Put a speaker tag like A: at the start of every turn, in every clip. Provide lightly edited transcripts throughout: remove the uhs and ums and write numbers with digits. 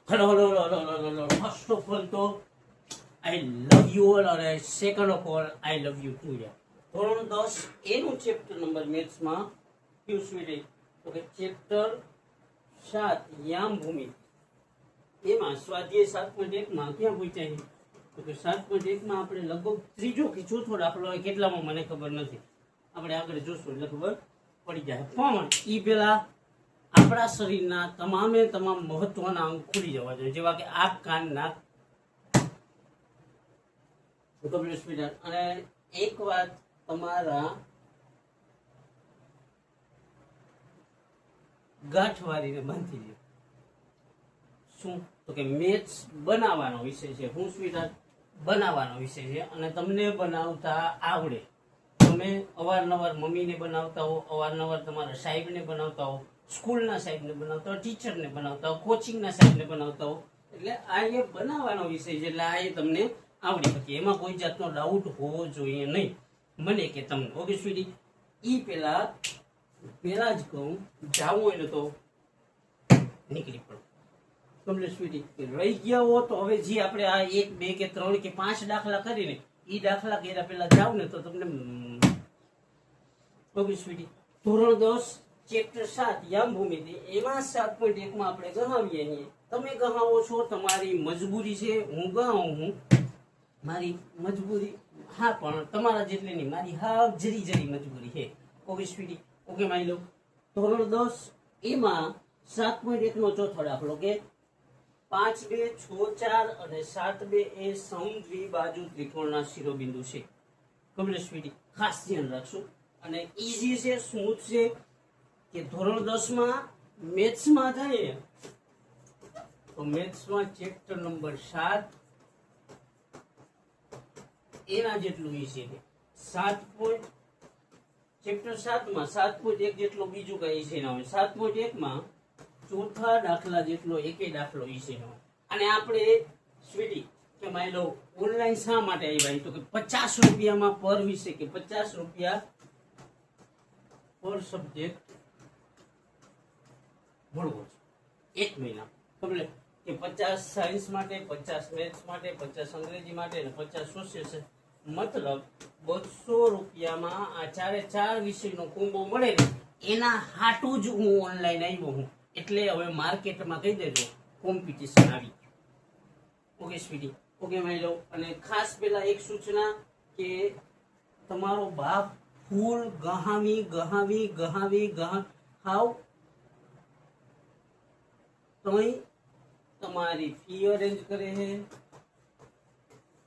A: Hello. First of all, તો I love you all, and second of all, I love you too. ધોરણ 10 એનું chapter number મેથ્સમાં કયું sweetie તો કે chapter 7 યામ ભૂમિ એમાં સ્વાધ્યાય 7.1 માં ક્યાં પૂછાય તો કે 7.1 માં આપણે લગભગ ત્રીજો કે ચોથો દાખલો હોય કેટલામાં મને ખબર નથી, આપણે આગળ જોશું એટલે ખબર પડી જાય. પણ ઈ પેલા આપણા શરીરના તમામે તમામ મહત્વના અંગ ખુલી જવા જોઈએ, જેવા કે આંખ, કાન, નાક, અને એક વાત તમારા ગાંઠ વાળીને બાંધી દે. શું તો કે મેથ્સ બનાવવાનો વિષય છે. હું સ્વીટાર બનાવવાનો વિષય છે અને તમને બનાવતા આવડે. તમે અવારનવાર મમ્મીને બનાવતા હો, અવારનવાર તમારા સાહેબને બનાવતા હો, સ્કૂલના સાહેબને બનાવતા હો, ટીચરને બનાવતા હો, કોચિંગના સાહેબને બનાવતા હો, એટલે આ એ બનાવવાનો વિષય છે. એટલે આ એ તમને આવડી શકે, એમાં કોઈ જાતનો ડાઉટ હોવો જોઈએ નહીં, મને કે તમને. ઓકે સ્વીટી, ઈ પેલા જ કહું, જાવું હોય ને તો નીકળી પડો. કમ્પ્લીટ સ્વીટી, રહી ગયા હો તો હવે જે આપણે આ 1, 2 કે 3 કે 5 દાખલા કરીને ઈ દાખલા કર્યા પેલા જાવ ને તો તમને. ઓકે સ્વીટી, ધોરણ 10 ચેપ્ટર 7 યામ ભૂમિતિ એમાં 7.1 માં આપણે ગહાવીએ છીએ. તમે ગહાવો છો, તમારી મજબૂરી છે, હું ગહાવું હું, મારી મજબૂરી, હા પણ તમારા જેટલી નહીં, મારી હા જરી મજબૂરી છે. ઓકે સ્વીટી, ઓકે માની લો ધોરણ 10 એમાં 7.1 નો ચોથો દાખલો કે 5, 2, 6, 4 અને 7, 2 એ સમદ્વિબાજુ ત્રિકોણના શિરોબિંદુ છે. કમ્પ્લીટ સ્વીટી, ખાસ ધ્યાન રાખશું. અને ઈઝી છે, સ્મૂથ છે કે ધોરણ 10 માં મેથ્સમાં થાય તો મેથ્સમાં ચેપ્ટર નંબર 7 એના જેટલું ઈઝી છે. ચેપ્ટર 7 માં 7.1 જેટલો બીજું કઈ ઈઝી ના હોય. 7.1 માં ચોથા દાખલા જેટલો એકેય દાખલો ઈઝી ન હોય. અને આપણે સ્વીટી કે માની લો ઓનલાઈન શા માટે આવ્યા તો કે 50 રૂપિયામાં પર વિષય કે 50 રૂપિયા પર સબ્જેક્ટ ભણવો છે 1 મહિના. સમજે કે 50 સાયન્સ માટે, 50 મેથ્સ માટે, 50 અંગ્રેજી માટે અને 50 સોશિયલ છે. મતલબ 200 રૂપિયામાં આ 4 વિષયનો કોમ્બો મળે ને એના હાટું જ હું ઓનલાઈન આવ્યો હું. એટલે હવે માર્કેટમાં કહી દેજો કોમ્પિટિશન આવી. ઓકે સ્વીટી, ઓકે માની લો. અને ખાસ પેલા એક સૂચના કે તમારો બાપ ફૂલ ગહાવી હાવ તઈ તમારી ફી અરેન્જ કરે છે,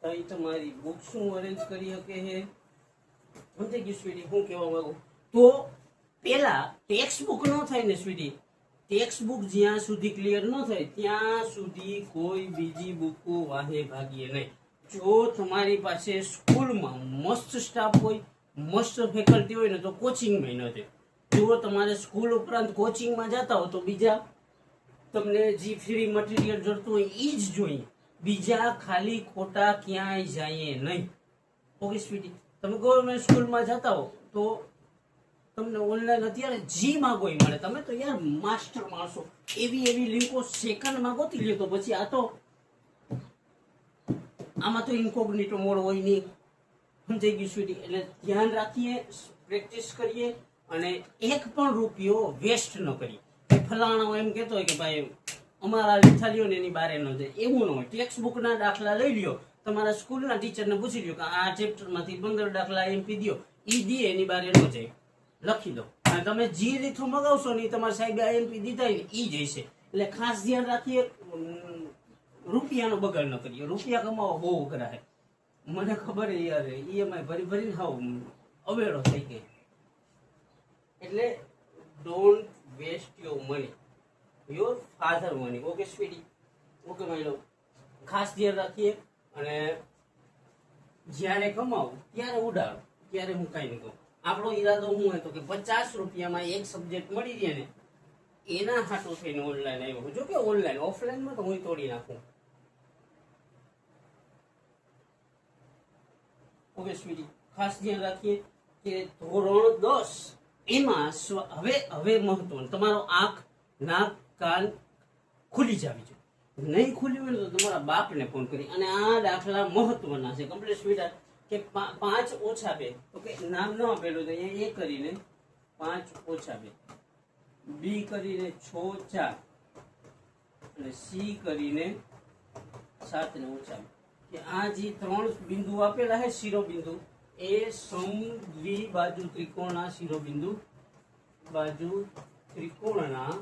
A: તઈ તમારી બુક્સ અરેન્જ કરી શકે છે. સમજાઈ ગયું સ્વીટી હું કહેવા માંગુ? તો પેલા ટેક્સ્ટ બુક ન થાય ને સ્વીટી, ટેક્સ્ટ બુક જ્યાં સુધી ક્લિયર ન થાય ત્યાં સુધી કોઈ બીજી બુકો વાહે ભાગીએ નહીં. જો તમારી પાસે સ્કૂલમાં મસ્ત સ્ટાફ હોય, મસ્ત ફેકલ્ટી હોય ને તો કોચિંગમાં ન થાય. જો તમારે સ્કૂલ ઉપરાંત કોચિંગમાં જતા હો તો બીજા તમને જે ફ્રી મટીરિયલ જોડતું હોય એ જ જોઈએ, બીજા ખાલી ખોટા ક્યાંય જાય નહીં. ઓકે સ્વીટી, તમે ગવર્મેન્ટ સ્કૂલમાં જતા હો તો તમને ઓનલાઈન અત્યારે જી માંગો એ મળે. તમે તો યાર માસ્ટર માણસો, એવી લિંકો સેકન્ડમાં ગોતી લ્યો. તો પછી આ તો આમાં તો ઇન્કોગ્નિટો મોડ હોય નહીં. સમજાઈ ગયું સ્વીટી? એટલે ધ્યાન રાખીએ, પ્રેક્ટિસ કરીએ અને એક પણ રૂપિયો વેસ્ટ ન કરીએ. ફલાણો એમ કહેતો હોય કે ભાઈ અમારા લીધા લ્યો ને એની બારે ન જાય, એવું ન હોય. ટેક્સ્ટ બુકના દાખલા લઈ લ્યો, તમારા સ્કૂલના ટીચરને પૂછી લ્યો કે આ ચેપ્ટરમાંથી 15 દાખલા એમપી દો, એ દે એની બારે ન જાય, લખી દો. અને તમે જે રીતનું મગાવશો ને તમારા સાહેબ આઈએમપી દીધા હોય ને એ જ હશે. એટલે ખાસ ધ્યાન રાખીએ, રૂપિયાનો બગાડ ન કરીએ. રૂપિયા કમાવા બહુ અઘરા છે, મને ખબર છે યાર. ઈએમઆઈ ભરીને હાવ અવેડો થઈ ગઈ. એટલે don't waste your money, your father money. Okay sweetie, okay માની લો ખાસ ધ્યાન રાખીએ. અને જ્યારે કમાવું ત્યારે ઉડાડો, ત્યારે હું કાંઈ નહીં કહું. આપણો ઈરાદો શું હોય તો કે 50 રૂપિયામાં એક સબ્જેક્ટ મળી રહે ને એના હાટું થઈને ઓનલાઈન આવ્યો. જો કે ઓનલાઈન, ઓફલાઈનમાં તો હું તોડી નાખું. ઓકે સ્વીટી, ખાસ ધ્યાન રાખીએ કે ધોરણ 10 એમાં હવે મહત્વનું તમારો આંખ, નાક, કાન ખુલી જવી જોઈએ. નહીં ખુલ્યું હોય ને તો તમારા બાપને ફોન કરી. અને આ દાખલા મહત્વના છે કમ્પ્લીટ સ્વીટ કે 5 ઓછા 2. ઓકે, નામ ન આપેલું તો અહીંયા એ કરીને 5 ઓછા 2, બી કરીને 6 4 અને સી કરીને 7 ને ઓછા 2. કે આ જે 3 બિંદુ આપેલા છે શિરોબિંદુ એ સમદ્વિબાજુ ત્રિકોણના શિરોબિંદુ ત્રિકોણના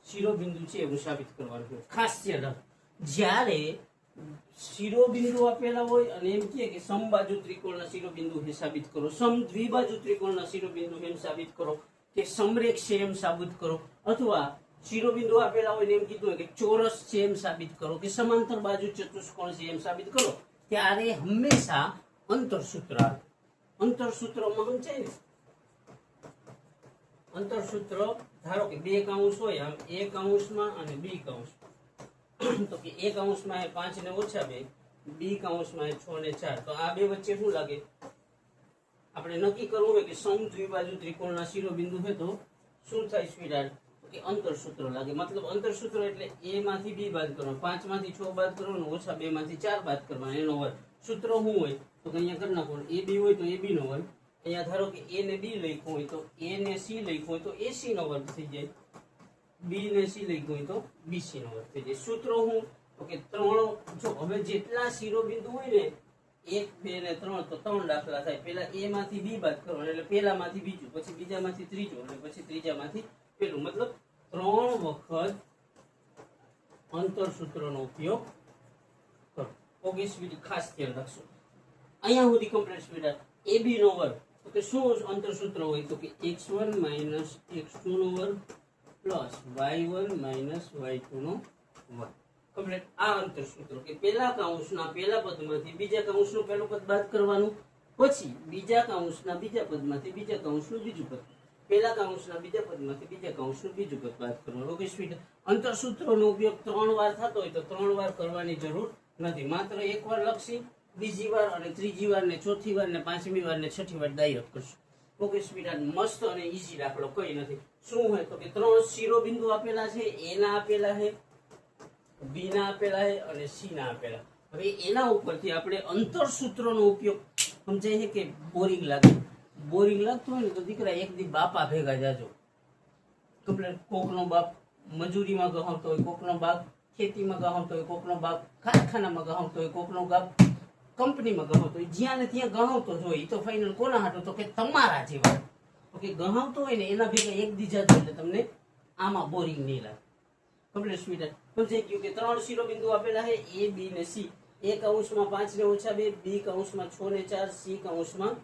A: શિરોબિંદુ છે એવું સાબિત કરવાનું છે. ખાસ યાદ, જ્યારે શિરોબિંદુ આપેલા હોય અને એમ કે સમબાજુ ત્રિકોણના શિરોબિંદુ હે સાબિત કરો, સમદ્વિબાજુ ત્રિકોણના શિરોબિંદુ એમ સાબિત કરો, કે સમરેખ છે એમ સાબિત કરો, અથવા શિરોબિંદુ આપેલા હોય ને એમ કીધું હોય કે ચોરસ છે એમ સાબિત કરો, કે સમાંતર બાજુ ચતુષ્કોણ છે એમ સાબિત કરો, ત્યારે હંમેશા અંતરસૂત્ર આવે. અંતરસૂત્રમાં સમજાય ને, અંતરસૂત્ર ધારો કે 2 કૌંસ હોય, આમ a કૌંસમાં અને b કૌંસમાં, તો કે a કૌંસમાં એ 5 ને ઓછા 2, b કૌંસમાં એ 6 ને 4. તો આ બે વચ્ચે શું લાગે? આપણે નક્કી કરવું હોય કે સમદ્વિબાજુ ત્રિકોણના શિરોબિંદુ છે તો શું થાય સ્વીડાર્ટ? કે અંતરસૂત્ર લાગે. મતલબ અંતરસૂત્ર એટલે a માંથી b બાદ કરવાનો, 5 માંથી 6 બાદ કરવાનો, ઓછા 2 માંથી 4 બાદ કરવાનો, એનો વર્ગ. સૂત્ર શું હોય તો અહીંયા કરી નાખો. a b હોય તો a b નો વર્ગ. અહીંયા ધારો કે a ને b લખ્યું હોય તો a ને c લખ્યું હોય તો ac નો વર્ગ થઈ જાય, b ને c લખ્યું હોય તો bc નો વર્ગ થઈ જાય. સૂત્ર શું તો કે 3. જો હવે જેટલા શિરોબિંદુ હોય ને 1 2 ને 3 તો 3 દાખલા થાય. પહેલા a માંથી b બાદ કરવાનો એટલે પહેલામાંથી બીજું, પછી બીજામાંથી ત્રીજું અને પછી ત્રીજામાંથી પેલું. મતલબ 3 વખત અંતરસૂત્રનો ઉપયોગ કરો. ઓકે સ્વીટ, ખાસ ધ્યાન રાખશો. અહીંયા સુધી કમ્પ્લીટ સ્વીટ. ab નો વર્ગ તો કે શું અંતરસૂત્ર હોય તો કે x1 x2 નો વર્ગ પ્લસ y1 y2 નો વર્ગ. કમ્પ્લીટ આ અંતરસૂત્ર કે પહેલા કૌંસના પહેલા પદમાંથી બીજા કૌંસનું પહેલું પદ બાદ કરવાનું, પછી બીજા કૌંસના બીજા પદમાંથી બીજા કૌંસનું બીજું પદ, પહેલા કૌંસના બીજા પદમાંથી બીજા કૌંસનું બીજું પદ બાદ કરવાનું. Okay sweet. અંતરસૂત્રનો ઉપયોગ 3 વાર થતો હોય તો 3 વાર કરવાની જરૂર નથી. માત્ર 1 વાર લખશી, બીજી વાર અને ત્રીજી વાર ને ચોથી વાર ને પાંચમી વાર ને છઠ્ઠી વાર ડાયરેક્ટ કરશું. ઓકે સ્વીટ, મસ્ત અને ઈઝી દાખલો, કઈ નથી. શું હોય તો કે 3 શિરોબિંદુ આપેલા છે, a ના આપેલા છે, b ના આપેલા છે અને c ના આપેલા. હવે એના ઉપરથી આપણે અંતરસૂત્રનો ઉપયોગ સમજાય છે કે બોરિંગ લાગે. બોરિંગ લાગતું હોય ને તો દીકરા એક દી બાપા ભેગા જાજો. કમ્પ્લીટ કોકનો બાપ મજૂરીમાં ગહાવતો હોય, કોકનો બાપ ખેતીમાં ગહાવતો હોય, કોકનો બાપ કારખાનામાં ગહાવતો હોય, કોકનો બાપ કંપનીમાં ગહાવતો હોય. જ્યાં ને ત્યાં ગહાવતો જ હોય. તો ફાઇનલ કોના હાટો તો કે તમારા જેવા. ઓકે, ગહાવતો હોય ને એના ભેગા એક દી જાજો એટલે તમને આમાં બોરિંગ નહીં લાગે. Complete sweet. સમજાઈ ગયું કે 3 શિરોબિંદુ આપેલા છે a b ને c. a કૌંસમાં 5 ને ઓછા 2, b કૌંસમાં 6 ને 4, c કૌંસમાં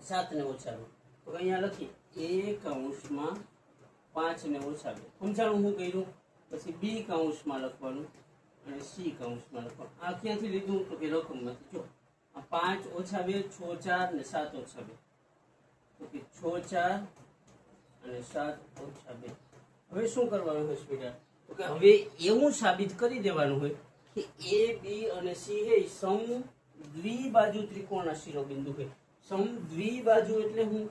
A: 7 ને ઓછા 2. તો અહીંયા લખી a કૌંસમાં 5 ને ઓછા 2. સમજાણું હું કર્યું? પછી b કૌંસમાં લખવાનું અને c કૌંસમાં લખવાનું. આ ક્યાંથી લીધું તો કે રકમમાંથી. જો આ 5 ઓછા 2, 6 4 ને 7 ઓછા 2. તો કે 6 4 અને 7 ઓછા 2. હવે શું કરવાનું હોય સ્વીટ? તો કે હવે એવું સાબિત કરી દેવાનું હોય કે a b અને c હે સમદ્વિબાજુ ત્રિકોણના શિરોબિંદુ છે. સમદ્વિબાજુ એટલે હું?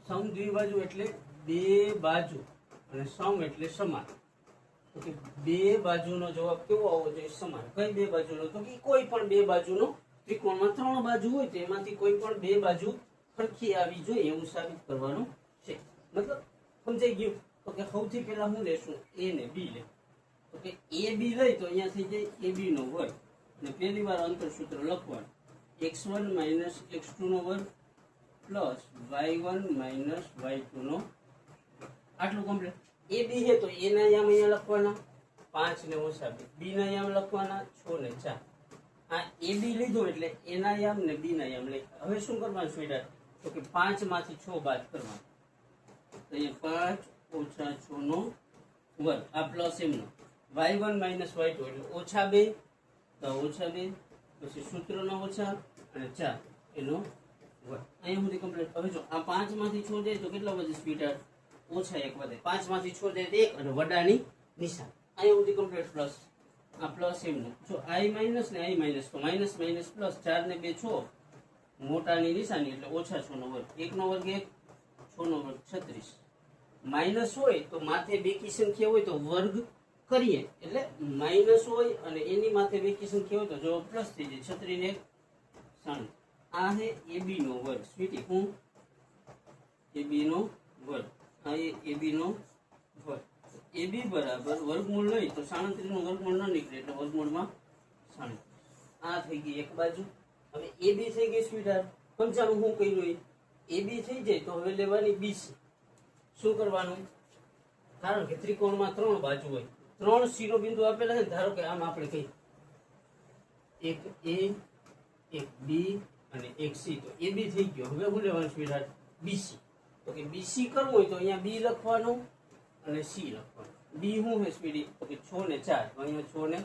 A: સમદ્વિબાજુ એટલે બે બાજુ અને સમ એટલે સમાન. તો કે બે બાજુનો જવાબ કેવો આવવો જોઈએ? સમાન. કઈ બે બાજુનો? તો કે કોઈ પણ બે બાજુનો. ત્રિકોણમાં 3 બાજુ હોય તો એમાંથી કોઈ પણ બે બાજુ સરખી આવી જોઈએ એવું સાબિત કરવાનું છે. મતલબ સમજાઈ ગયું? તો કે સૌથી પહેલા હું લેશું a ને b લે. તો કે a b લઈ તો અહીંયા થઈ જાય ab નો વર્ગ અને પહેલી વાર અંતરસૂત્ર લખવાનું x1 x2 નો વર્ગ પ્લસ y1 y2 નો. આટલું કમ્પ્લીટ. a b છે તો a ના યામ અહીંયા લખવાના 5 ને ઓછા 2, b ના યામ લખવાના 6 ને 4. આ a b લીધો એટલે a ના યામ ને b ના યામ લખ્યા. હવે શું કરવાનું સ્વીટ? તો કે 5 માંથી 6 બાદ કરવાનું. તો અહીંયા 5 ઓછા 6 નો વર્ગ. આ પ્લસ એમનો y1 y2 એટલે ઓછા 2 તો ઓછા 2 પછી સૂત્રનો ઓછા અને 4 એનો વર્ગ. અહીંયા સુધી કમ્પ્લીટ. હવે જો આ 5 માંથી 6 જાય તો કેટલા વધે સ્પીડ? ઓછા 1 વધે. 5 માંથી 6 જાય તો 1 અને વડાની નિશાન. અહીંયા સુધી કમ્પ્લીટ. પ્લસ આ પ્લસ એમનો. જો i માઇનસ ને i માઇનસ તો માઇનસ માઇનસ પ્લસ 4 ને 2 6 મોટાની નિશાની એટલે ઓછા 6 નો વર્ગ. 1 નો વર્ગ 1, 6 નો વર્ગ 36 માઇનસ હોય તો માથે બેકી સંખ્યા હોય તો વર્ગ કરીએ એટલે માઇનસ હોય અને એની માથે બેકી સંખ્યા હોય તો જવાબ પ્લસ થઈ જાય. 36 ને 1 આ હે AB નો વર્ગ. સ્વીટી હું AB નો વર્ગ, આ AB નો વર્ગ. AB બરાબર વર્ગમૂળ લઈ તો 37 નો વર્ગમૂળ ન નીકળે એટલે વર્ગમૂળમાં 37. આ થઈ ગઈ એક બાજુ. હવે AB થઈ ગઈ સ્વીટાર. સમજાણું હું કર્યું AB થઈ જાય તો હવે લેવાની BC. શું કરવાનું? કારણ કે ત્રિકોણમાં 3 બાજુ હોય, 3 શિરોબિંદુ આપેલા છે. ધારો કે આમ આપણે કહીએ એક A, એક B અને એક C, તો AB થઈ ગયો. હવે હું લેવાનું સ્વીટાર BC. તો કે BC કરવું હોય તો અહીંયા B લખવાનું અને C લખવાનું. B શું હે સ્પીડી? તો કે 6 ને 4, તો અહીંયા 6 ને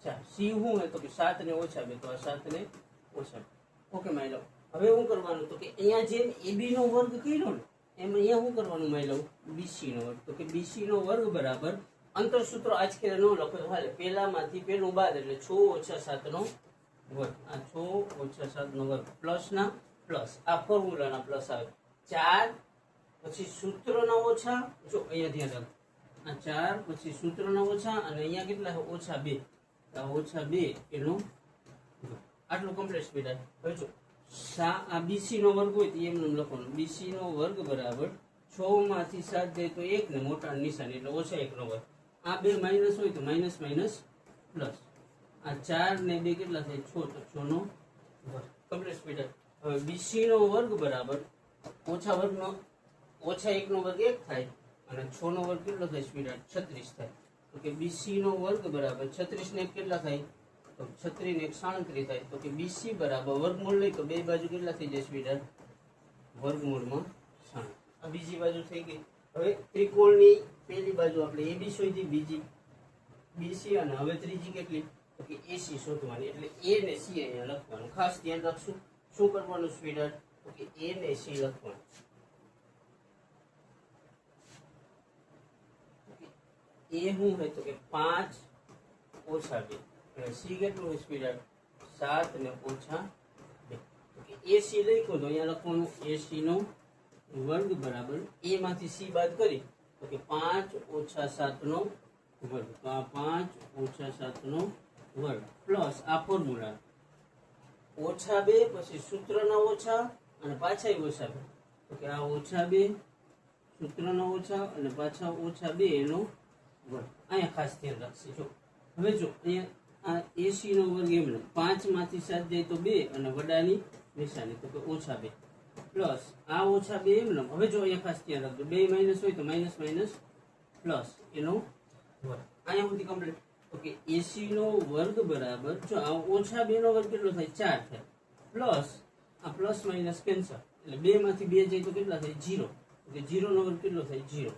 A: 4. C શું હે? તો કે 7 ને ઓછા 2, તો આ 7 ને ઓછા 2. ઓકે માઈ લવ. હવે શું કરવાનું? તો કે અહીંયા જેમ AB નો વર્ગ કર્યો ને એમ અહીંયા શું કરવાનું માઈ લવ? BC નો વર્ગ. તો કે BC નો વર્ગ બરાબર અંતર સૂત્ર આજ કે ન લખો તો હાલે, પહેલામાંથી પહેલું બાદ એટલે 6 ઓછા 7 નો વર્ગ. આ 6 ઓછા 7 નો વર્ગ પ્લસ ના પ્લસ, આ ફોર્મ્યુલાના પ્લસ આવે 4 પછી સૂત્રના ઓછા. જો અહીંયા ધ્યાન રાખો, આ 4 પછી સૂત્રના ઓછા અને અહીંયા કેટલા છે? ઓછા 2. આ ઓછા 2 એનો આટલું કમ્પ્લીટ સ્પીડ. હવે જો આ BC નો વર્ગ હોય તો એમને લખવાનું BC નો વર્ગ બરાબર 6 માંથી 7 જાય તો 1 ને મોટા નિશાની એટલે ઓછા 1 નો વર્ગ. આ 2 માઇનસ હોય તો માઇનસ માઇનસ પ્લસ. આ 4 ને 2 કેટલા થાય? 6, તો 6 નો વર્ગ. Complete speed. હવે BC નો વર્ગ બરાબર ઓછા વર્ગનો ઓછા 1 નો વર્ગ 1 થાય અને 6 નો વર્ગ કેટલો થાય સ્પીડ? 36 થાય. તો કે BC નો વર્ગ બરાબર 36 ને 1 કેટલા થાય? તો 36 ને 1 37 થાય. તો કે BC બરાબર વર્ગમૂળ લઈ તો બે બાજુ કેટલા થઈ જાય સ્પીડ? વર્ગમૂળમાં 37. આ બીજી બાજુ થઈ ગઈ. હવે ત્રિકોણની પહેલી બાજુ આપણે AB શોધી, બીજી BC અને હવે ત્રીજી કેટલી? તો કે AC શોધવાની. એટલે A ને C અહીંયા લખવાનું. ખાસ ધ્યાન રાખશું. શું કરવાનું સ્પીડ? તો કે A ને C લખવાનું. A શું હોય? તો કે 5 ઓછા 2 અને C કેટલું હોય સ્પીડ? 7 ને ઓછા 2. તો કે AC લખ્યો તો અહીંયા લખવાનું AC નો વર્ગ બરાબર A માંથી C બાદ કરી તો કે 5 ઓછા 7 નો વર્ગ. તો આ 5 ઓછા 7 નો વર્ગ પ્લસ આ ફોર્મ્યુલા ઓછા 2 પછી સૂત્રના ઓછા અને પાછા ઓછા 2. તો કે આ ઓછા 2 સૂત્રના ઓછા અને પાછા ઓછા 2 એનો વર્ગ. અહીંયા ખાસ ધ્યાન રાખશે. જો હવે જો અહીંયા આ AC નો વર્ગ એમ 5 માંથી 7 જાય તો 2 અને વડાની નિશાની તો કે ઓછા 2 પ્લસ આ ઓછા 2 એમ. હવે જો અહીંયા ખાસ ધ્યાન રાખજો, 2 માઇનસ હોય તો માઇનસ માઇનસ પ્લસ એનો વર્ગ. અહીંયા સુધી કમ્પ્લીટ. તો કે AC નો વર્ગ બરાબર જો આ ઓછા 2 નો વર્ગ કેટલો થાય? 4 થાય પ્લસ આ પ્લસ માઇનસ કેન્સલ એટલે 2 માંથી 2 જાય તો કેટલા થાય? 0. તો કે 0 નો વર્ગ કેટલો થાય? 0.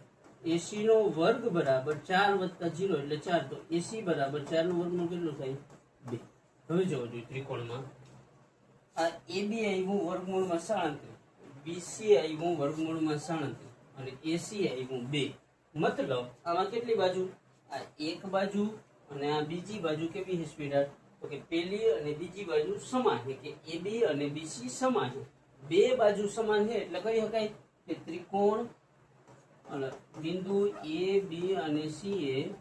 A: AC નો વર્ગ બરાબર 4 વત્તા 0 એટલે 4. તો AC બરાબર 4 નો વર્ગમૂળ કેટલો થાય? 2. હવે જોવો જોઈએ ત્રિકોણમાં આ AB આવ્યું વર્ગમૂળમાં 37, BC આવ્યું વર્ગમૂળમાં 37 અને AC આવ્યું 2. મતલબ આમાં કેટલી બાજુ? આ એક બાજુ અને આ બીજી બાજુ કેવી છે સ્પીડ? તો કે પહેલી અને બીજી બાજુ સમાન છે કે AB અને BC સમાન છે. બે બાજુ સમાન છે એટલે કહી શકાય કે ત્રિકોણ અને બિંદુ A, B અને C એ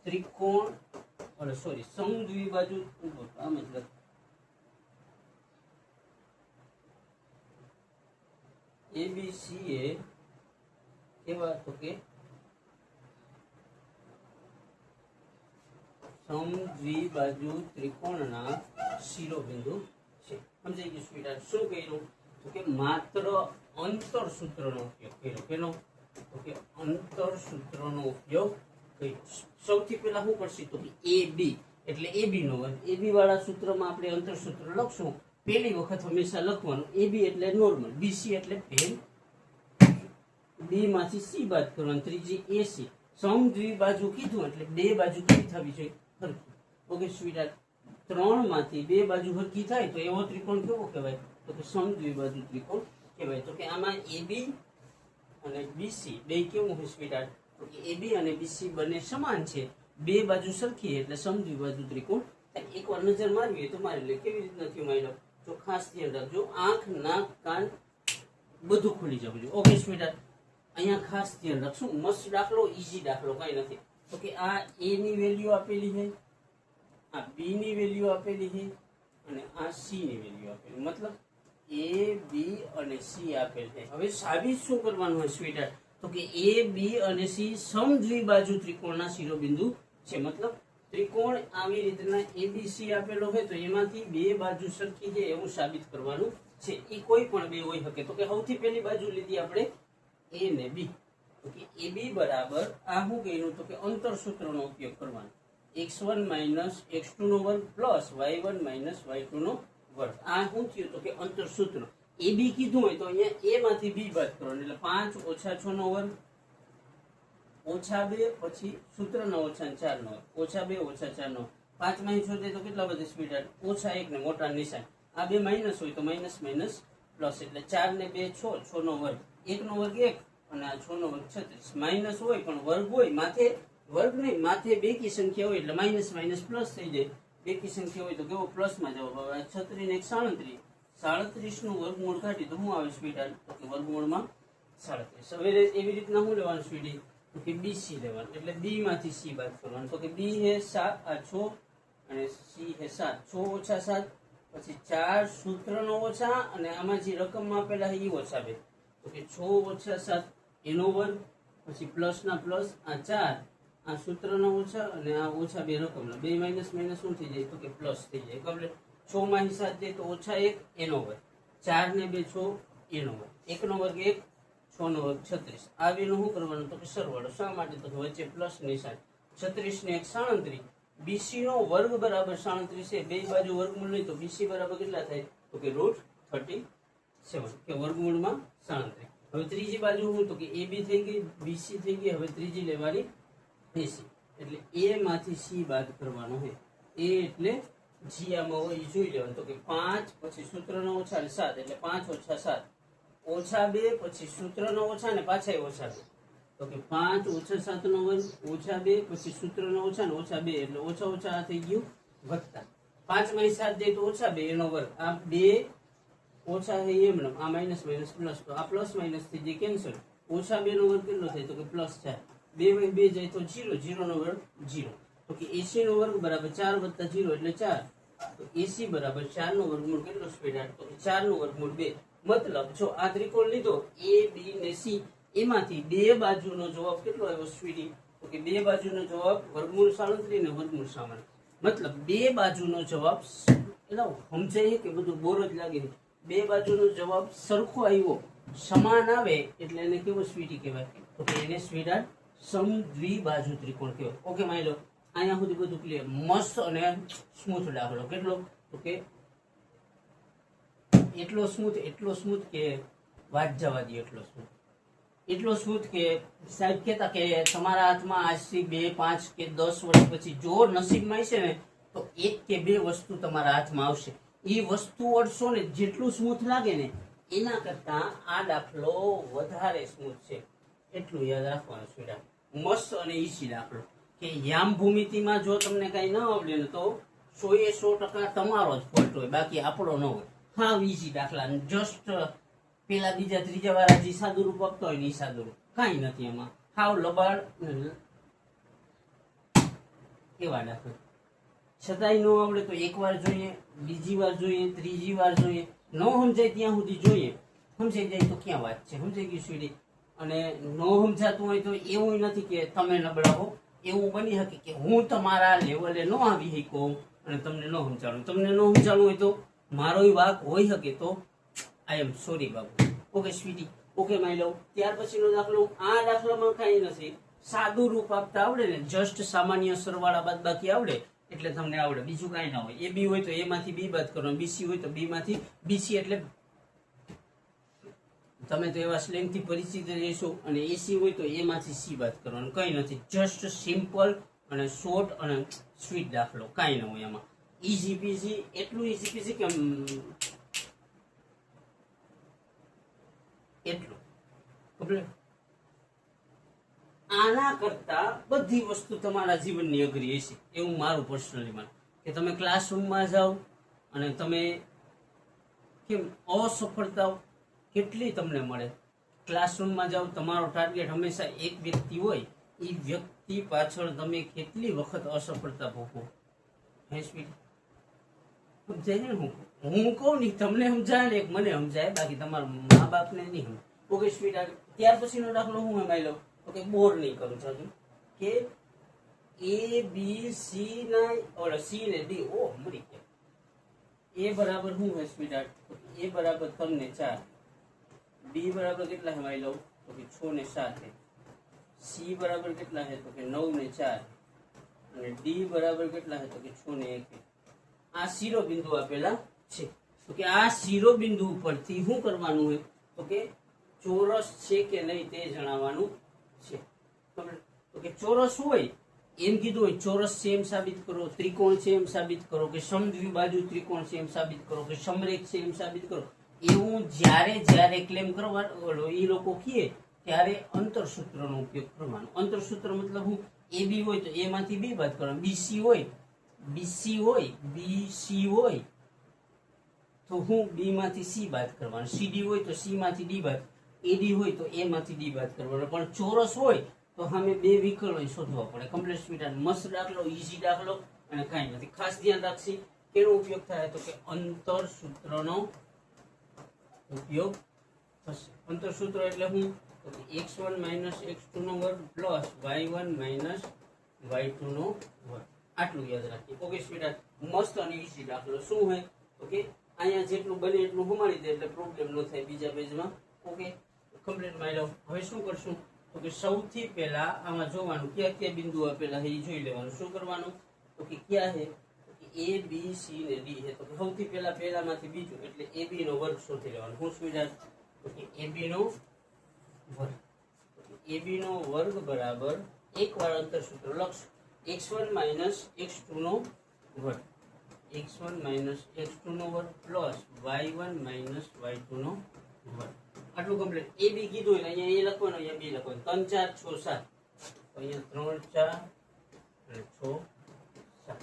A: ત્રિકોણ સમદ્વિબાજુ આમ જ ABC એ કેવા? તો કે સમદ્વિબાજુ ત્રિકોણના શિરોબિંદુ છે. સમજાઈ ગયું સ્વીટ? શું કર્યું? તો કે માત્ર અંતર સૂત્રનો ઉપયોગ કર્યો. કેનો? તો કે અંતર સૂત્રનો ઉપયોગ કર્યો. સૌથી પહેલા શું કરશે? તો કે AB એટલે AB નો વર્ગ. AB વાળા સૂત્રમાં આપણે અંતર સૂત્ર લખશું. પહેલી વખત હંમેશા લખવાનું AB એટલે નોર્મલ, BC એટલે પેન, B માંથી C બાદ કરવાનું, ત્રીજી AC. સમદ્વિબાજુ કીધું એટલે બે બાજુ કેવી થવી જોઈએ? સરખી. Okay sweet? 3 માંથી 2 બાજુ સરખી થાય તો એવો ત્રિકોણ કેવો કહેવાય? તો કે સમદ્વિબાજુ ત્રિકોણ કહેવાય. તો કે આમાં AB અને BC બે કેવું હોય સ્વીટ? તો કે AB અને BC બંને સમાન છે, બે બાજુ સરખી એટલે સમદ્વિબાજુ ત્રિકોણ. એકવાર નજર મારવી હોય તો મારી લે. કેવી રીતના થયું મારી લો? તો ખાસ ધ્યાન રાખજો, આંખ, નાક, કાન બધું ખુલી જવું જોઈએ. Okay sweet? અહીંયા ખાસ ધ્યાન રાખશું, મસ્ત દાખલો, ઈઝી દાખલો, કઈ નથી. તો કે આ એ ની વેલ્યુ આપેલી છે, આ બી ની વેલ્યુ આપેલી છે અને આ સી ની વેલ્યુ આપેલી, મતલબ એ બી અને સી આપેલ છે. હવે સાબિત શું કરવાનું હોય સ્વીટર? તો કે એ બી અને સી સમદ્વિબાજુ ત્રિકોણના શિરોબિંદુ છે. મતલબ ત્રિકોણ આવી રીતના એબીસી આપેલો હોય તો એમાંથી બે બાજુ સરખી છે એવું સાબિત કરવાનું છે. એ કોઈ પણ બે હોઈ શકે. તો કે સૌથી પહેલી બાજુ લીધી આપણે એ ને બી. તો કે એ બી બરાબર આ શું કહ્યું? તો કે અંતર સૂત્રનો ઉપયોગ કરવાનો, x1 - x2 નો વર્ગ પ્લસ y1 - y2 નો વર્ગ. આ શું થયું? તો કે અંતર સૂત્ર. એ બી કીધું હોય તો અહીંયા એ માંથી બી બાદ કરવાનું, એટલે 5 - 6 નો વર્ગ -2 પછી સૂત્રના -4 નો -2 - 4 નો 5 માં 6 દે તો કેટલા વધે સ્પીડ? -1 ને મોટા નિશાન. આ બે માઇનસ હોય તો માઇનસ માઇનસ પ્લસ, એટલે 4 ને 2 6, 6 નો વર્ગ, 1 નો વર્ગ 1 અને આ 6 નો વર્ગ 36. માઇનસ હોય પણ વર્ગ હોય, માથે વર્ગ નહીં, માથે બેકી સંખ્યા હોય એટલે માઇનસ માઇનસ પ્લસ થઈ જાય. બેકી સંખ્યા હોય તો કેવો પ્લસ માં જવાબ આવે. 36 ને 1 37 નું વર્ગમૂળ કાઢી તો શું આવે સ્પીડ? તો કે વર્ગમૂળમાં 37. હવે એવી રીતના શું લેવાનું સ્પીડ? તો કે બીસી લેવાનું, એટલે બી માંથી સી બાદ કરવાનું. તો કે બી હે 7, આ 6 અને સી હે 7. 6 - 7 પછી 4 સૂત્રનો ઓછા અને આમાં જે રકમમાં આપેલા છે એ ઓછા 2. તો કે 6 - 7 એનો વર્ગ પછી પ્લસ ના પ્લસ, આ 4 આ સૂત્રના ઓછા અને આ ઓછા 2 રકમના, 2 માઇનસ માઇનસ શું થઈ જાય? તો કે પ્લસ થઈ જાય. કમ્પ્લીટ. 6 માં 7 જાય તો -1 એનો વર્ગ, 4 ને 2 6 એનો વર્ગ, 1 નો વર્ગ 1, 6 નો વર્ગ 36. આ બેનું શું કરવાનું? તો કે સરવાળો. શા માટે? તો કે વચ્ચે પ્લસ નિશાન. 36 ને 1 37. બીસી નો વર્ગ બરાબર 37 છે. બે બાજુ વર્ગમૂળ નહીં તો બીસી બરાબર કેટલા થાય? તો કે √37 કે વર્ગમૂળમાં 37. હવે ત્રીજી બાજુ શું? તો કે એ બી થઈ ગઈ, બીસી થઈ ગઈ. હવે ત્રીજી લેવાની એસી, એટલે એ માંથી સી બાદ કરવાનો હોય. એ એટલે જી આમાં હોય એ જોઈ લેવાનું. તો કે 5 પછી સૂત્રનો ઓછા અને 7, એટલે 5 - 7 -2 પછી સૂત્રનો ઓછા ને પાછા ઓછા 2. તો કે 5 - 7 નો વર્ગ -2 પછી સૂત્રનો ઓછા ને -2, એટલે ઓછા ઓછા આ થઈ ગયું વત્તા. 5 માં 7 જાય તો -2 એનો વર્ગ, આ 2 ઓછા છે એમ, આ માઇનસ માઇનસ પ્લસ, તો આ પ્લસ માઇનસ થઈ જાય કેન્સલ. -2 નો વર્ગ કેટલો થાય? તો કે +4. 2 માં 2 જાય તો 0, 0 નો વર્ગ 0. તો કે 80 નો વર્ગ બરાબર 4 + 0 એટલે 4. તો 80 બરાબર 4 નો વર્ગમૂળ કેટલો સ્પીડ? તો 4 નું વર્ગમૂળ 2. મતલબ જો આ ત્રિકોણ લીધો એ બી ને સી, એમાંથી બે બાજુનો જવાબ કેટલો આવ્યો સ્વીટી? તો કે બે બાજુનો જવાબ વર્ગમૂળ 37 ને વર્ગમૂળ 37. મતલબ બે બાજુનો જવાબ, એટલે સમજાય કે બધું બોર જ લાગે? બે બાજુનો જવાબ સરખો આવ્યો, સમાન આવે એટલે એને કેવો સ્વીટી કહેવાય? તો કે એને સ્વીડા સમદ્વિબાજુ ત્રિકોણ કહેવાય. ઓકે માની લો અહીંયા સુધી બધું ક્લિયર, મસ્ત અને સ્મૂથ દાખલો. કેટલો? તો કે એટલો સ્મૂથ કે વાત જવા દે, એટલો સ્મૂથ કે સાહેબ કહેતા કે તમારા હાથમાં આજથી 2, 5 કે 10 વર્ષ પછી જો નસીબમાં હશે ને તો 1 કે 2 વસ્તુ તમારા હાથમાં આવશે. એ વસ્તુ અડશો ને જેટલું સ્મૂથ લાગે ને એના કરતા આ દાખલો વધારે સ્મૂથ છે. એટલું યાદ રાખવાનું છે. મસ્ત અને ઈઝી દાખલો કે યામ ભૂમિતિમાં જો તમને કઈ ન આવડે ને તો 100% તમારો જ ફોલ્ટ હોય, બાકી આપણો ન હોય. હા ઈઝી દાખલા, જસ્ટ પેલા બીજા ત્રીજા વાળા જે સાદું રૂપ આપતો હોય ને એ સાદું રૂપ, કઈ નથી એમાં. હાવ લબાડ એવા દાખલા. છતાંય ન આવડે તો એક વાર જોઈએ, બીજી વાર જોઈએ, ત્રીજી વાર જોઈએ, ન સમજાય ત્યાં સુધી જોઈએ. સમજાઈ જાય તો ક્યાં વાત છે? સમજાઈ ગયું સ્વીટી? અને ન સમજાતું હોય તો એવું નથી કે તમે નબળા હો, એવું બની શકે કે હું તમારા લેવલે ન આવી શકું અને તમને ન સમજાણું. તમને ન સમજાણું હોય તો મારો વાક હોઈ શકે, તો આઈ એમ સોરી બાબુ. Okay sweetie? Okay my love. ત્યાર પછીનો દાખલો, આ દાખલામાં કઈ નથી, સાદું રૂપ આપતા આવડે ને, જસ્ટ સામાન્ય સરવાળા બાદબાકી આવડે એટલે તમને આવડે, બીજું કઈ ના હોય. એ બી હોય તો એ માંથી બી બાદ કરવાનું, બીસી હોય તો બી માંથી બીસી, એટલે તમે તો એવા સ્લેંગથી પરિચિત રહેશો. અને એસી હોય તો એમાંથી સી બાદ કરવાનું, કઈ નથી. જસ્ટ સિમ્પલ અને શોર્ટ અને સ્વીટ દાખલો, કઈ ના હોય એમાં. ઈઝી પીઝી, એટલું ઈઝી પીઝી કે એટલું. આના કરતા બધી વસ્તુ તમારા જીવનની અઘરી હશે એવું મારું પર્સનલી માન. કે તમે ક્લાસરૂમમાં જાઓ અને તમે કેમ અસફળતાઓ કેટલી તમને મળે, ક્લાસરૂમમાં જાઓ, તમારો ટાર્ગેટ હંમેશા એક વ્યક્તિ હોય, એ વ્યક્તિ પાછળ તમે કેટલી વખત અસફળતા ભોગવો. હે સ્વીટી, સમજાય ને? હું કહું નહીં તમને સમજાય ને મને સમજાય, બાકી તમારા મા બાપને નહીં સમજાય. ઓકે સ્વીટ, ત્યાર પછીનો દાખલો હું એમાં લઉં. ઓકે, બોર નહીં કરું છું કે એ બી સી ના ઓલા સી ને ડી મળી ગયા. એ બરાબર શું હોય સ્વીટ? એ બરાબર 3 ને 4, બી બરાબર કેટલા છે મારી લઉં તો કે 6 ને 7, સી બરાબર કેટલા છે તો કે 9 ને 4, અને ડી બરાબર કેટલા છે તો કે 6 ને 1. આ શિરોબિંદુ આપેલા છે. તો કે આ શિરોબિંદુ ઉપરથી શું કરવાનું હોય તો કે ચોરસ છે કે નહીં તે જણાવવાનું છે. તો કે ચોરસ હોય એમ કીધું હોય, ચોરસ છે એમ સાબિત કરો, ત્રિકોણ છે એમ સાબિત કરો, કે સમદ્વિબાજુ ત્રિકોણ છે એમ સાબિત કરો, કે સમરેખ છે એમ સાબિત કરો. એવું જ્યારે ક્લેમ કરવાનો એ લોકો કહે ત્યારે અંતરસૂત્રનો ઉપયોગ કરવાનો. અંતરસૂત્ર મતલબ હું એ બી હોય તો એ માંથી બી બાદ કરવાનું, બીસી હોય તો હું બી માંથી સી બાદ કરવાનું, સીડી હોય તો સી માંથી ડી બાદ, એડી હોય તો એ માંથી ડી બાદ કરવાનો. પણ ચોરસ હોય તો સામે બે વિકલ્પો શોધવા પડે. કમ્પ્લીટ સ્પીડ મસ્ત દાખલો, ઈઝી દાખલો, અને કાંઈ નથી. ખાસ ધ્યાન રાખશી કેનો ઉપયોગ થાય તો કે અંતરસૂત્રનો ઉપયોગ થશે. અંતરસૂત્ર એટલે હું x1 - x2 નો વર્ગ પ્લસ y1 - y2 નો વર્ગ. આટલું યાદ રાખીએ. ઓકે સ્પીડ, મસ્ત અને ઈઝી દાખલો. શું હોય ઓકે, અહીંયા જેટલું બને એટલું હમાડી દે એટલે પ્રોબ્લેમ ન થાય બીજા પેજમાં. ઓકે, કમ્પ્લીટ મારી લો. હવે શું કરશું તો કે સૌથી પહેલા આમાં જોવાનું ક્યાં ક્યાં બિંદુ આપેલા છે એ જોઈ લેવાનું. શું કરવાનું તો કે ક્યાં છે એ બી સી ને ડી છે. તો સૌથી પહેલામાંથી બીજું એટલે એ બી નો વર્ગ શોધી લેવાનો. હું સ્વીટ તો કે એ બી નો વર્ગ, એ બી નો વર્ગ બરાબર એકવાર અંતરસૂત્ર લખશું x1 - x2 નો વર્ગ, x1 - x2 નો વર્ગ પ્લસ y1 - y2 નો વર્ગ. આટલું કમ્પ્લીટ. એ બી કીધું હોય અહીંયા એ લખવાનું, અહીંયા બી લખવાનું. 3 4 6 7, અહીંયા 3 4 અને 6 7.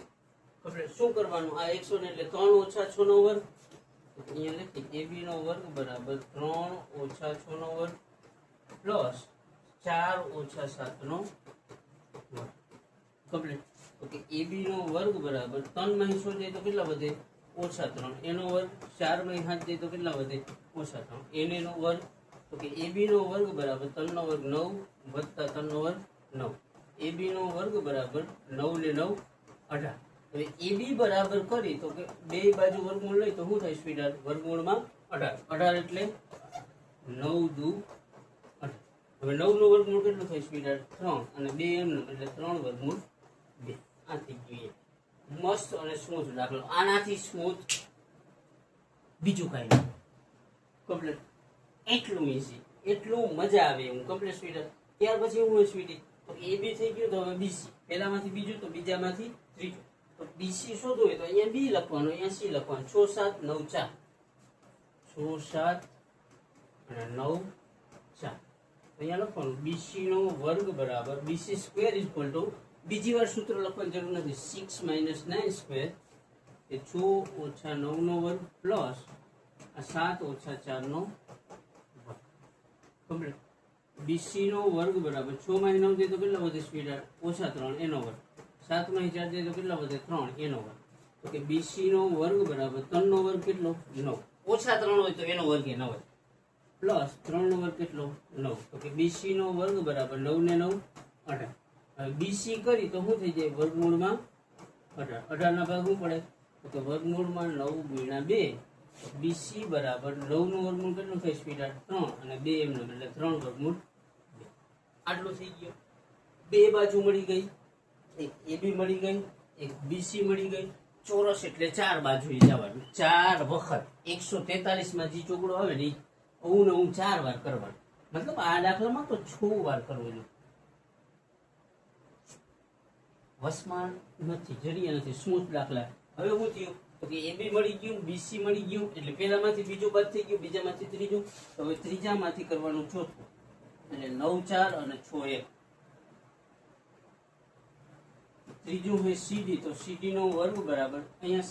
A: કમ્પ્લીટ. શું કરવાનું? આ x1 એટલે 3 - 6 નો વર્ગ, અહીંયા લખી એ બી નો વર્ગ બરાબર 3 - 6 નો વર્ગ પ્લસ 4 - 7 નો વર્ગ. કમ્પ્લીટ. ઓકે, એ બી નો વર્ગ બરાબર 3 માં 6 જાય તો કેટલા વધે -3, એનો વર્ગ 4 માં 7 જાય તો કેટલા વધે -3, એને નો વર્ગ. તો કે એ બી નો વર્ગ બરાબર 3 નો વર્ગ 9 વત્તા 3 નો વર્ગ 9, એ બી નો વર્ગ બરાબર 9 ને 9 18. હવે એ બી બરાબર કરી તો કે બે બાજુ વર્ગમૂળ લઈ તો શું થાય સ્પીડ? વર્ગમૂળમાં 18, 18 એટલે 9 દુ 18. હવે 9 નું વર્ગમૂળ કેટલું થાય સ્પીડ? 3, અને 2 એમનું એટલે 3 વર્ગમૂળ 2. આ થઈ ગયું મસ્ત અને સ્મૂથ દાખલો. આનાથી સ્મૂથ બીજું કાંઈ નહીં. કમ્પ્લીટ. એટલું ઈઝી, એટલું મજા આવે એવું. Complete speed. ત્યાર પછી હું હોય સ્પીડ તો એ બી થઈ ગયું તો હવે બીસી, પહેલામાંથી બીજું તો બીજામાંથી ત્રીજું. તો બીસી શોધવું હોય તો અહીંયા બી લખવાનું, અહીંયા સી લખવાનું. 6 7 9 4, 6 7 અને 9 4. અહીંયા લખવાનું બીસી નો વર્ગ બરાબર બીસી સ્ક્વેર ઇક્વલ ટુ, બીજી વાર સૂત્ર લખવાની જરૂર નથી, 6 - 9 સ્ક્વેર એ 6 - 9 નો વર્ગ પ્લસ આ 7 - 4 નો વર્ગ. કમ્પ્લીટ. બીસી નો વર્ગ બરાબર 6 માં 9 જાય તો કેટલા વધે સ્પીડ? -3 એનો વર્ગ, 7 માં 4 જાય તો કેટલા વધે 3 એનો વર્ગ. તો કે બીસી નો વર્ગ બરાબર 3 નો વર્ગ કેટલો 9, -3 હોય તો એનો વર્ગ એ 9 પ્લસ 3 નો વર્ગ કેટલો 9. તો કે બીસી નો વર્ગ બરાબર 9 ને 9 18. હવે બીસી કરી તો શું થઈ જાય? વર્ગમૂળમાં 18, 18 ના ભાગ શું પડે તો વર્ગમૂળમાં 9 ગુણ્યા 2. બીસી બરાબર 9 નું વર્ગમૂળ કેટલું થાય સ્પીડ? 3, અને 2 એમનું એટલે 3 વર્ગમૂળ 2. આટલું થઈ ગયું. બે બાજુ મળી ગઈ, એક એ બી મળી ગઈ, એક બીસી મળી ગઈ. ચોરસ એટલે 4 બાજુ જવાનું, 4 વખત 143 માં જે ચોકડો આવે ને હું 4 વાર કરવાનું. મતલબ આ દાખલામાં તો 6 વાર કરવું જોઈએ. વસમાં નથી, જડિયા નથી, સ્મૂથ દાખલા. હવે શું થયું તો કે એ બી મળી ગયું, બીસી મળી ગયું, એટલે પહેલામાંથી બીજું બાદ થઈ ગયું, બીજામાંથી ત્રીજું. તો હવે ત્રીજામાંથી કરવાનું ચોથું, એટલે 9 4 અને 6 1. ત્રીજું હોય સીડી, તો સીડી નો વર્ગ બરાબર અહીંયા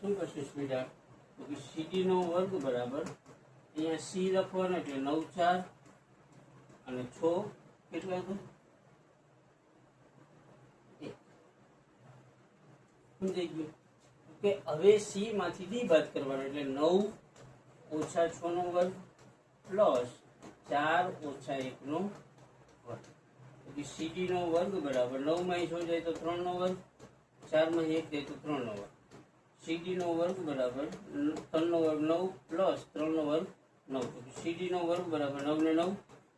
A: શું કરશું સ્પીડા? તો કે CD નો વર્ગ બરાબર અહીંયા C લખવાનો એટલે 9 4 અને 6 કેટલા હતું? 1. સમજાઈ ગયું કે હવે C માંથી D બાદ કરવાનો એટલે 9 ઓછા 6 નો વર્ગ પ્લસ 4 ઓછા 1 નો વર્ગ. તો CD નો વર્ગ બરાબર 9 માં 6 જાય તો 3 નો વર્ગ, 4 માં 1 જાય તો 3 નો વર્ગ. CD નો વર્ગ બરાબર 3 નો વર્ગ 9 પ્લસ 3 નો વર્ગ 9. તો CD નો વર્ગ બરાબર 9 ને 9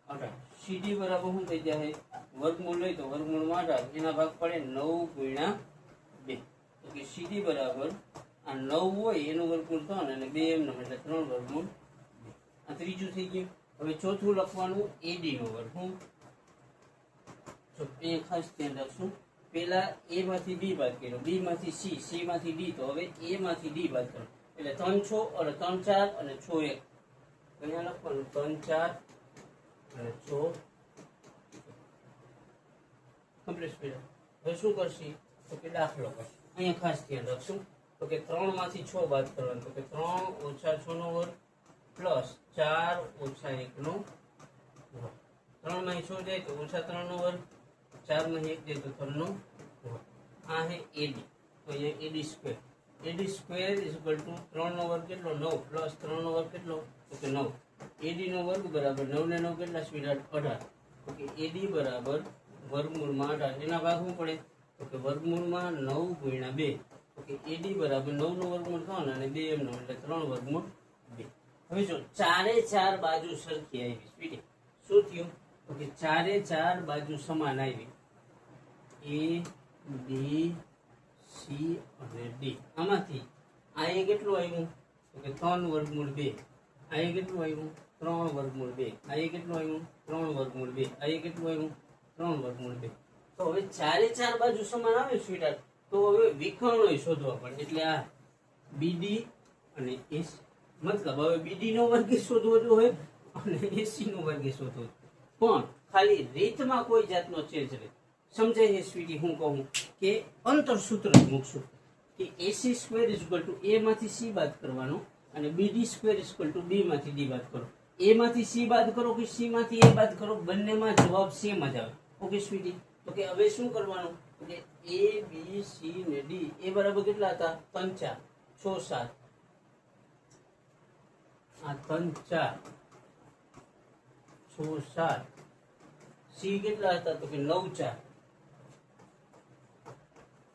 A: 18. CD બરાબર શું થઈ જાય? વર્ગમૂળ લઈ તો વર્ગમૂળમાં 18 એના ભાગ પડે 9 ગુણ્યા 2. તો કે CD બરાબર આ 9 હોય એનું વર્ગમૂળ 3 અને 2 એમનો એટલે 3 વર્ગમૂળ 2. આ ત્રીજું થઈ ગયું. હવે ચોથું લખવાનું AD નો વર્ગ. હું તો એ ખાસ ધ્યાન રાખશું. પેલા A માંથી B બાદ કર્યો, B માંથી C, C માંથી D, તો હવે A માંથી D બાદ કરો એટલે 3 6 અને 3 4 અને 6 1. અહીંયા લખવાનું 3 4 અને 6 કમ્પ્લીટ સ્પીડ. હવે શું કરશે? તો કે દાખલો કરશે. અહીંયા ખાસ ધ્યાન રાખશું. તો કે 3 માંથી 6 બાદ કરવાનું. તો કે 3 ઓછા 6 નો વર્ગ પ્લસ 4 ઓછા 1 નો વર્ગ. 3 માં 6 જાય તો ઓછા 3 નો વર્ગ, 4 માં 1 જાય તો 3 નો વર્ગ. આ હે AD. તો અહીંયા AD square. AD square is equal to 3 નો વર્ગ કેટલો? 9 પ્લસ 3 નો વર્ગ કેટલો? તો કે 9. AD નો વર્ગ બરાબર 9 ને 9 કેટલા સ્પીડ? 18. તો કે AD બરાબર વર્ગમૂળમાં 18 એના ભાગ શું પડે? તો કે વર્ગમૂળમાં 9 ગુણ્યા 2. તો કે AD બરાબર 9 નું વર્ગમૂળ 3 અને 2 એમનો એટલે 3 વર્ગમૂળ 2. હવે જો ચારે ચાર બાજુ સરખી આવી સ્પીડ શું થયું? તો કે ચારે ચાર બાજુ સમાન આવી. A B C અને D. આમાંથી આ એ કેટલું આવ્યું? તો કે 3 વર્ગમૂળ 2. આ એ કેટલું આવ્યું? 3 વર્ગમૂળ 2. આ એ કેટલું આવ્યું? 3 વર્ગમૂળ 2. આ એ કેટલું આવ્યું? 3 વર્ગમૂળ 2. તો હવે ચારે ચાર બાજુ સમાન આવે સ્વીટર, તો હવે વિકર્ણો શોધવા પડે. એટલે આ BD અને AC, મતલબ હવે BD નો વર્ગ શોધવો જોઈએ અને AC નો વર્ગ શોધવો, પણ ખાલી રીતમાં કોઈ જાતનો ચેન્જ નહીં. સમજાય છે સ્વીટી? હું કહું કે અંતર સૂત્ર જ મૂકશું કે AC square is equal to A માંથી C બાદ કરવાનો અને BD square is equal to B માંથી D બાદ કરો. A માંથી C બાદ કરો કે C માંથી A બાદ કરો, બંનેમાં જવાબ સેમ જ આવે. Okay sweetie? તો કે હવે શું કરવાનું? તો કે A B C ને D એ બરાબર કેટલા હતા? 3 4 6 7. આ 3 4 6 7. C કેટલા હતા? તો કે 9 4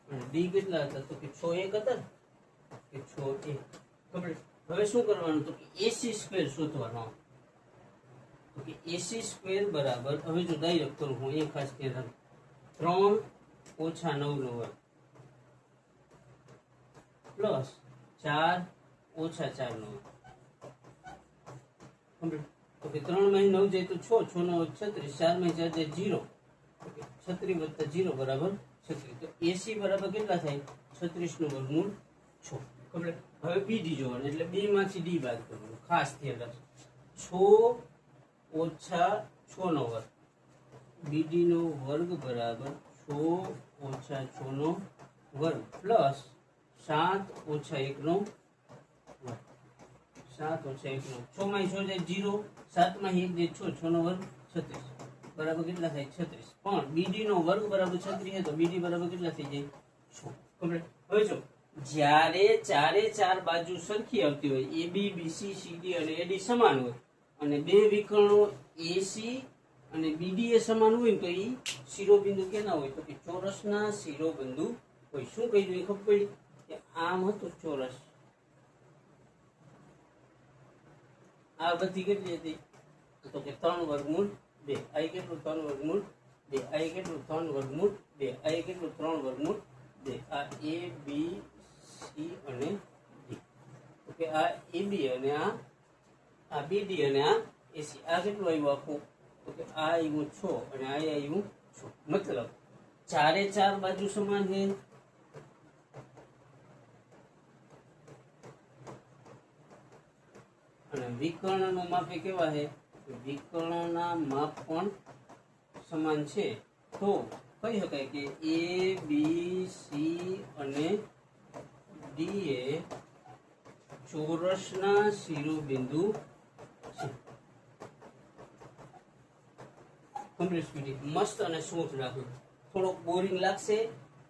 A: અને D કેટલા હતા? તો કે 6 1 હતા કે 6 1. કમ્પ્લીટ. હવે શું કરવાનું? તો કે AC સ્ક્વેર શોધવાનો. તો કે AC સ્ક્વેર બરાબર, હવે જો ડાયરેક્ટ કરું હું, એ ખાસ ધ્યાન રાખો, 3 ઓછા 9 નો વર્ગ પ્લસ 4 ઓછા 4 નો વર્ગ. કમ્પ્લીટ. તો કે 3 માં 9 જાય તો 6, 6 નો વર્ગ 36, 4 માં 4 જાય 0. ઓકે 36 વત્તા 0 બરાબર 36. તો AC બરાબર કેટલા થાય? 36 નું વર્ગમૂળ 6. કમ્પ્લીટ. હવે BD જોવાનું એટલે B માંથી D બાદ કરવાનું. ખાસ ધ્યાન રાખજો. 6 ઓછા 6 નો વર્ગ. BD નો વર્ગ બરાબર 6 ઓછા 6 નો વર્ગ પ્લસ 7 ઓછા 1 નો વર્ગ. 7 ઓછા 1 નો 6 માં 6 જાય 0, 7 માં 1 જાય 6, 6 નો વર્ગ 36 બરાબર કેટલા થાય? 36. પણ BD નો વર્ગ બરાબર 36 છે તો BD બરાબર કેટલા થઈ જાય? 6. કમ્પ્લીટ. હવે જો જ્યારે ચારે ચાર બાજુ સરખી આવતી હોય, AB BC CD અને AD સમાન હોય અને બે વિકર્ણો AC અને BD એ સમાન હોય તો એ શિરોબિંદુ કેના હોય? તો કે ચોરસના શિરોબિંદુ હોય. શું કહી દઉં? ખબર પડી કે આમ હતું ચોરસ, આ બધી કેટલી હતી? તો કે 3 વર્ગમૂળ 2. આ કેટલું? 3 વર્ગમૂળ 2. આ કેટલું? 3 વર્ગમૂળ 2. આ કેટલું? 3 વર્ગમૂળ 2. આ A B C અને D. ઓકે આ AB અને આ BD અને આ AC. આ કેટલું આવ્યું આખું? તો કે આ આવ્યું 6 અને આ આવ્યું 6. મતલબ ચારે ચાર બાજુ સમાન છે અને વિકર્ણનું માપ કેવા છે? વિકર્ણના માપ પણ સમાન છે. તો કહી શકાય કે A B C અને D ડી એ ચોરસના શિરોબિંદુ છે. કમ્પ્લીટ સ્વીટી, મસ્ત અને સ્મૂથ રાખવું. થોડોક બોરિંગ લાગશે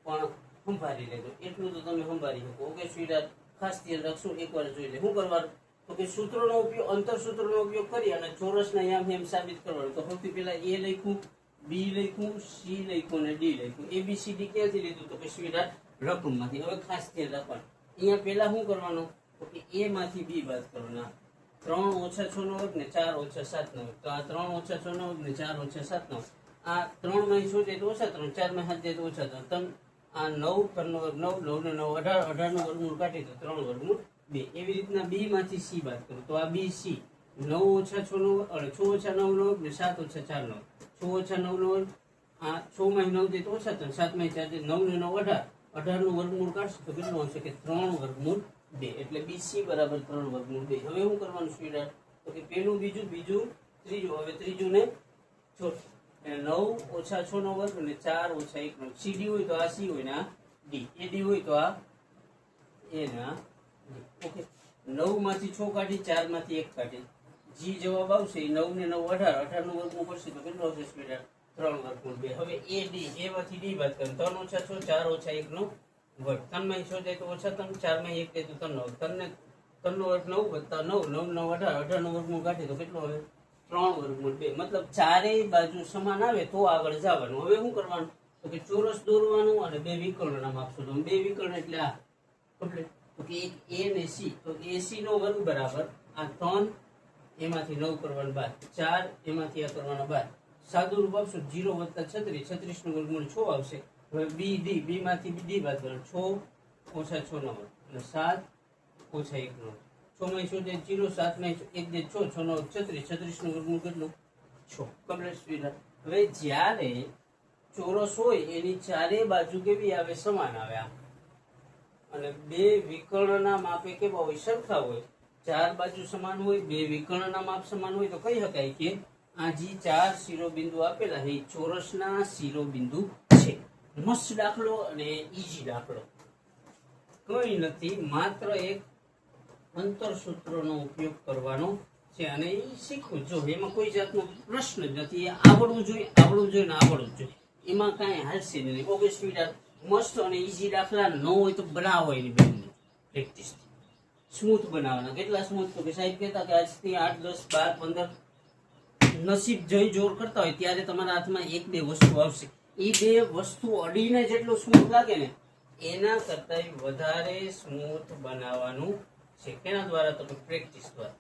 A: પણ સંભાળી લેજો, એટલું તો તમે સંભાળી શકો. ઓકે સ્વીટ, ખાસ ધ્યાન રાખશો. એકવાર જોઈ લે. શું કરવાનું તો કે સૂત્રોનો ઉપયોગ, અંતર સૂત્રનો ઉપયોગ કરી અને ચોરસના યામ એમ સાબિત કરવાનું. તો સૌથી પહેલા એ લખ્યું, બી લખ્યું, સી લખ્યું અને ડી લખ્યું. ABCD ક્યાંથી લીધું તો કે સ્વીટ રકમમાંથી. હવે ખાસ ધ્યાન રાખવાનું, અહીંયા પહેલા શું કરવાનું તો કે એ માંથી બી બાદ કરવાના. 3 ઓછા 6 નો વર્ગ ને 4 ઓછા 7 નો વર્ગ. તો આ 3 ઓછા 6 નો વર્ગ ને 4 ઓછા 7 નો વર્ગ. આ 3 માં 6 જાય તો ઓછા 3, 4 માં 7 જાય તો ઓછા 3. આ 9, 3 નો વર્ગ 9, 9 ને 9 18, 18 નું વર્ગમૂળ કાઢી તો 3 વર્ગમૂળ 2. એવી રીતના બી માંથી સી બાદ કરો તો આ બી સી 9 ઓછા 6 નો વર્ગ, 6 ઓછા 9 નો વર્ગ ને 7 ઓછા 4 નો વર્ગ. 6 ઓછા 9 નો વર્ગ, આ 6 માં 9 જાય તો ઓછા 3, 7 માં 4 જાય 9 ને 9 18, 18 નું વર્ગમૂળ કાઢશો તો કેટલું આવશે કે 3 વર્ગમૂળ 2. એટલે BC બરાબર 3 વર્ગમૂળ 2. હવે શું કરવાનું સ્વીટ તો કે પેલું, બીજું, ત્રીજું. હવે ત્રીજું ને ચોથું. 9 ઓછા 6 નો વર્ગ અને 4 ઓછા 1 નો. CD હોય તો આ C હોય ને આ D. AD હોય તો આ A ને આ D. ઓકે, 9 માંથી 6 કાઢી, 4 માંથી 1 કાઢી. G જવાબ આવશે 9 ને 9 18, 18 નું વર્ગમૂળ પડશે તો કેટલું આવશે સ્પીડ 3 વર્ગમૂળ 2. હવે AD, A માંથી D બાદ કરો. 3 ઓછા 6, 4 ઓછા 1 નો વર્ગ. 3 માં 6 જાય તો ઓછા 3, 4 માં 1 જાય તો 3 નો વર્ગ. 3 ને 3 નો વર્ગ 9 વત્તા 9, 9 9 18, 18 નું વર્ગમૂળ કાઢી તો કેટલું આવે 3 વર્ગમૂળ 2. મતલબ ચારેય બાજુ સમાન આવે તો આગળ જવાનું. હવે શું કરવાનું તો કે ચોરસ દોરવાનું અને બે વિકર્ણ નામ આપશો. તો બે વિકર્ણ એટલે આ કમ્પ્લીટ. તો કે એક A ને C, તો AC નો વર્ગ બરાબર આ 3 એમાંથી 9 કરવાનું બાદ, 4 એમાંથી આ કરવાના બાદ, સાદું રૂપ આપશો 0 વત્તા 36, 36 નું વર્ગમૂળ 6 આવશે. હવે B D, B માંથી D બાદ કરો. 6 ઓછા 6 નો વર્ગ અને 7 ઓછા 1 નો વર્ગ. 6 માં 6 જાય 0, 7 માં 1 જાય 6, 6 નો 36, 36 નું વર્ગમૂળ કેટલું 6. Complete speed. હવે જ્યારે ચોરસ હોય એની ચારે બાજુ કેવી આવે સમાન આવે આ, અને બે વિકર્ણના માપે કેવા હોય સરખા હોય. ચાર બાજુ સમાન હોય, બે વિકર્ણના માપ સમાન હોય તો કહી શકાય કે આ જે 4 શિરોબિંદુ આપેલા છે એ ચોરસના શિરોબિંદુ છે. મસ્ત દાખલો અને ઈઝી દાખલો, કઈ નથી, માત્ર એક અંતર સૂત્રનો ઉપયોગ કરવાનો છે અને એ શીખવું જો. એમાં કોઈ જાતનો પ્રશ્ન જ નથી. એ આવડવું જોઈએ, આવડવું જોઈએ ને આવડવું જોઈએ, એમાં કાંઈ હાલશે નહીં. ઓકે સ્વીટ, મસ્ત અને ઈઝી દાખલા ન હોય તો બનાવો એની બેનની પ્રેક્ટિસ. સ્મૂથ બનાવવાના. કેટલા સ્મૂથ તો કે સાહેબ કહેતા કે આજથી 8, 10, 12, 15 નસીબ જઈ જોર કરતા હોય ત્યારે તમારા હાથમાં 1-2 વસ્તુ આવશે. એ 2 વસ્તુ અડીને જેટલું સ્મૂથ લાગે ને એના કરતા વધારે સ્મૂથ બનાવવાનું છે. કેના દ્વારા તો કે પ્રેક્ટિસ દ્વારા.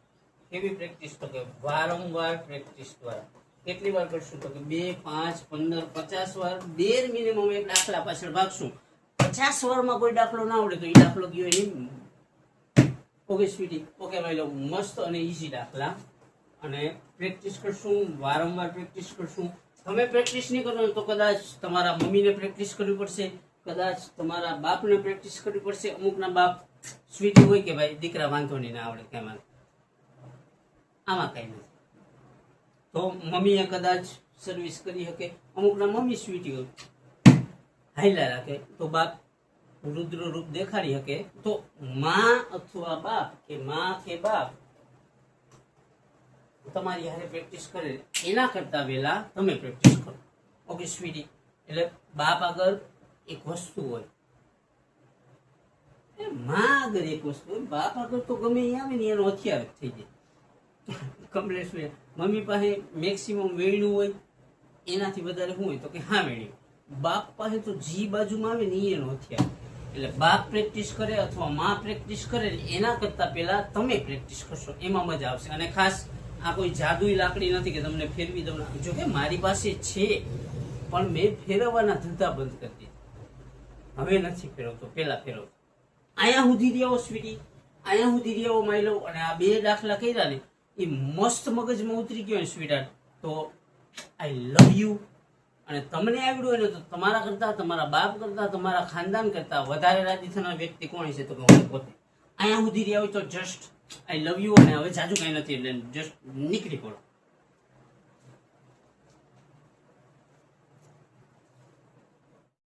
A: કેવી પ્રેક્ટિસ તો કે વારંવાર પ્રેક્ટિસ દ્વારા. કેટલી વાર કરશું તો કે 2, 5, 15, 50 વાર. 2 મિનિમમ એક દાખલા પાછળ ભાગશું. 50 વારમાં કોઈ દાખલો ના આવડે તો એ દાખલો ગયો એની. ઓકે સ્વીટી, ઓકે ભાઈ લો, મસ્ત અને ઈઝી દાખલા અને પ્રેક્ટિસ કરશું, વારંવાર પ્રેક્ટિસ કરશું. તમે પ્રેક્ટિસ નહીં કરો તો કદાચ તમારા મમ્મીને પ્રેક્ટિસ કરવી પડશે, કદાચ તમારા બાપને પ્રેક્ટિસ કરવી પડશે. અમુકના બાપ સ્વીટી હોય કે ભાઈ દીકરા વાંધો નહીં, ના આવડે કેમાં, આમાં કઈ નથી તો મમ્મીએ કદાચ સર્વિસ કરી શકે. અમુકના મમ્મી સ્વીટી હોય હાઈલા રાખે તો બાપ રુદ્ર રૂપ દેખાડી શકે. તો માં અથવા બાપ કે માં કે બાપ તમારી હારે પ્રેક્ટિસ કરે એના કરતા વહેલા તમે પ્રેક્ટિસ કરો. ઓકે સ્વીટી, એટલે બાપ આગળ એક વસ્તુ હોય, માં આગળ એક વસ્તુ હોય, બાપ આગળ તો ગમે એ આવે ને એનો હથિયાર જ થઈ જાય. કમ્પ્લેટ. મમ્મી પાસે મેક્સિમમ વેણું હોય, એનાથી વધારે શું હોય તો કે હા વેણ્યું. બાપ પાસે તો જી બાજુમાં આવે ને એનો હથિયાર. એટલે બાપ પ્રેક્ટિસ કરે અથવા માં પ્રેક્ટિસ કરે એના કરતા પહેલા તમે પ્રેક્ટિસ કરશો, એમાં મજા આવશે. અને ખાસ આ કોઈ જાદુઈ લાકડી નથી કે તમને ફેરવી દઉં. જો કે મારી પાસે છે પણ મેં ફેરવવાના ધંધા બંધ કરી દીધા. હવે નથી ફેરવતો, પહેલા ફેરવતો. અહીંયા સુધી રહ્યો સ્વીટી, અહીંયા સુધી રહ્યો માઈ લો. અને આ 2 દાખલા કર્યા ને એ મસ્ત મગજમાં ઉતરી ગયો ને સ્વીટાર, તો આઈ લવ યુ. અને તમને આવડ્યું હોય ને તો તમારા કરતા, તમારા બાપ કરતા, તમારા ખાનદાન કરતા વધારે રાજી થનાર વ્યક્તિ કોણ છે તો કે હું પોતે. અહીંયા સુધી રહ્યા હોય તો જસ્ટ આઈ લવ યુ. અને હવે જાજુ કઈ નથી એટલે જસ્ટ નીકળી પડો.